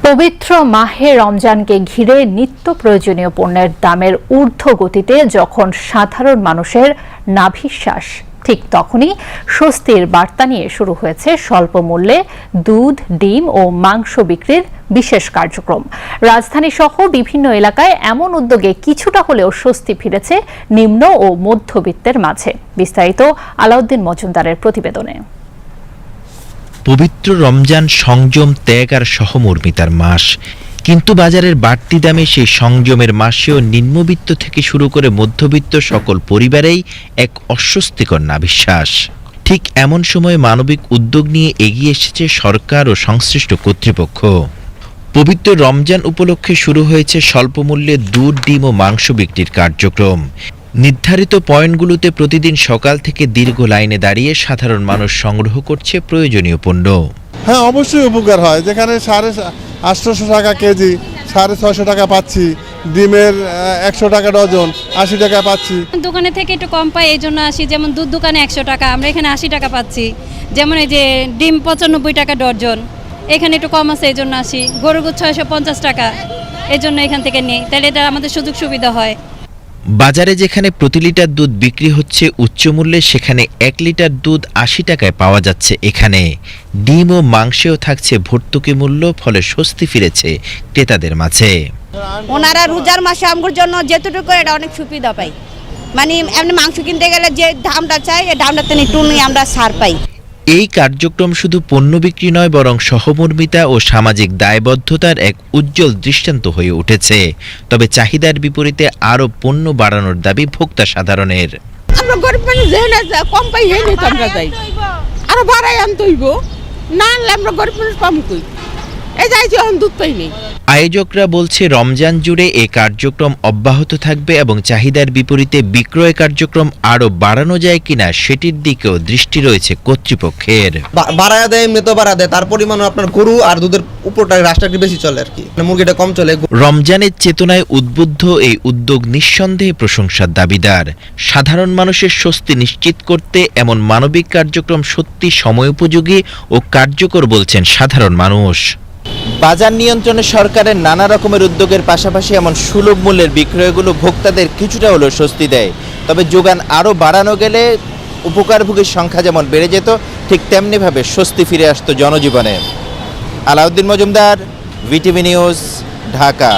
পবিত্র মাহে রমজানকে ঘিরে নিত্য প্রয়োজনীয় পণ্যের দামের ঊর্ধ্বগতিতে যখন সাধারণ মানুষের নাভিশ্বাস, ঠিক তখনই স্বস্তির বার্তা নিয়ে শুরু হয়েছে স্বল্প মূল্যে দুধ, ডিম ও মাংস বিক্রির বিশেষ কার্যক্রম। রাজধানী সহ বিভিন্ন এলাকায় এমন উদ্যোগে কিছুটা হলেও স্বস্তি ফিরেছে নিম্ন ও মধ্যবিত্তের মাঝে। বিস্তারিত আলাউদ্দিন মজুমদারের প্রতিবেদনে। পবিত্র রমজান সংযম, ত্যাগ আর সহমর্মিতার মাস, কিন্তু বাজারের বাড়তি দামে সেই সংযমের মাসেও নিম্নবিত্ত থেকে শুরু করে মধ্যবিত্ত সকল পরিবারেই এক অস্বস্তিকর নাভিশ্বাস। ঠিক এমন সময় মানবিক উদ্যোগ নিয়ে এগিয়ে এসেছে সরকার ও সংশ্লিষ্ট কর্তৃপক্ষ। পবিত্র রমজান উপলক্ষে শুরু হয়েছে স্বল্পমূল্যে দুধ, ডিম ও মাংস বিক্রির কার্যক্রম। নির্ধারিত পয়েন্টগুলোতে প্রতিদিন সকাল থেকে দীর্ঘ লাইনে দাঁড়িয়ে সাধারণ মানুষ সংগ্রহ করছে প্রয়োজনীয় পণ্য। হ্যাঁ, অবশ্যই উপকার হয়। যেখানে 850 টাকা কেজি 650 টাকা পাচ্ছি, ডিমের 100 টাকা ডজন 80 টাকা পাচ্ছি। দোকানে থেকে একটু কম পাই, এই জন্য আসি। যেমন দুধ দোকানে 100 টাকা, আমরা এখানে 80 টাকা পাচ্ছি। যেমন এই যে ডিম 95 টাকা ডজন, এখানে একটু কম আছে, এই জন্য আসি। গরুর দুধ 650 টাকা, এই জন্য এখান থেকে নিই, তাহলে এটা আমাদের সুযোগ সুবিধা হয়। বাজারে যেখানে প্রতি লিটার দুধ বিক্রি হচ্ছে উচ্চ মূল্যে, সেখানে 1 লিটার দুধ 80 টাকায় পাওয়া যাচ্ছে। এখানে ডিম ও মাংসেও থাকছে ভর্তুকি মূল্য, ফলে স্বস্তি ফিরেছে ক্রেতাদের মাঝে। ওনারা রোজার মাসে আমগুর জন্য যেটুকু এটা অনেক সুবিধা পাই। মানে এমনি মাংস কিনতে গেলে যে দামটা চাই, এই দামটা তো একটু আমরা ছাড় পাই। এই কার্যক্রম শুধু পণ্য বিক্রি নয়, বরং সহমর্মিতা ও সামাজিক দায়বদ্ধতার এক উজ্জ্বল দৃষ্টান্ত হয়ে উঠেছে। তবে চাহিদার বিপরীতে আরও পণ্য বাড়ানোর দাবি ভোক্তা সাধারণের। আমরা গরিব মানুষ, কম পাই আমরা যাই, আরো বাড়াই আনতে হইব, না আনলে আমরা গরিব মানুষ পাবো কই? এই যাইছি এখন দুধ পাই নেই। আয়োজকরা বলছে রমজান জুড়ে এই কার্যক্রম অব্যাহত থাকবে এবং চাহিদার বিপরীতে বিক্রয় কার্যক্রম আরো বাড়ানো যায় কিনা সেটির দিকেও দৃষ্টি রয়েছে কর্তৃপক্ষের। বাড়ায় দেয়, এমনি তো বাড়া দেয়, তার পরিমাণ আপনার গরু আর দুধের উপরটা রাস্তা একটু বেশি চলে আর কি, মুরগিটা কম চলে। রমজানের চেতনায় উদ্বুদ্ধ এই উদ্যোগ নিঃসন্দেহে প্রশংসার দাবিদার। সাধারণ মানুষের স্বস্তি নিশ্চিত করতে এমন মানবিক কার্যক্রম সত্যি সময়োপযোগী ও কার্যকর বলছেন সাধারণ মানুষ। বাজার নিয়ন্ত্রণে সরকারের নানা রকমের উদ্যোগের পাশাপাশি এমন সুলভ মূল্যের বিক্রয়গুলো ভোক্তাদের কিছুটা হলেও স্বস্তি দেয়। তবে যোগান আরও বাড়ানো গেলে উপকারভোগীর সংখ্যা যেমন বেড়ে যেত, ঠিক তেমনিভাবে স্বস্তি ফিরে আসতো জনজীবনে। Alauddin Majumdar, VTV news, Dhaka.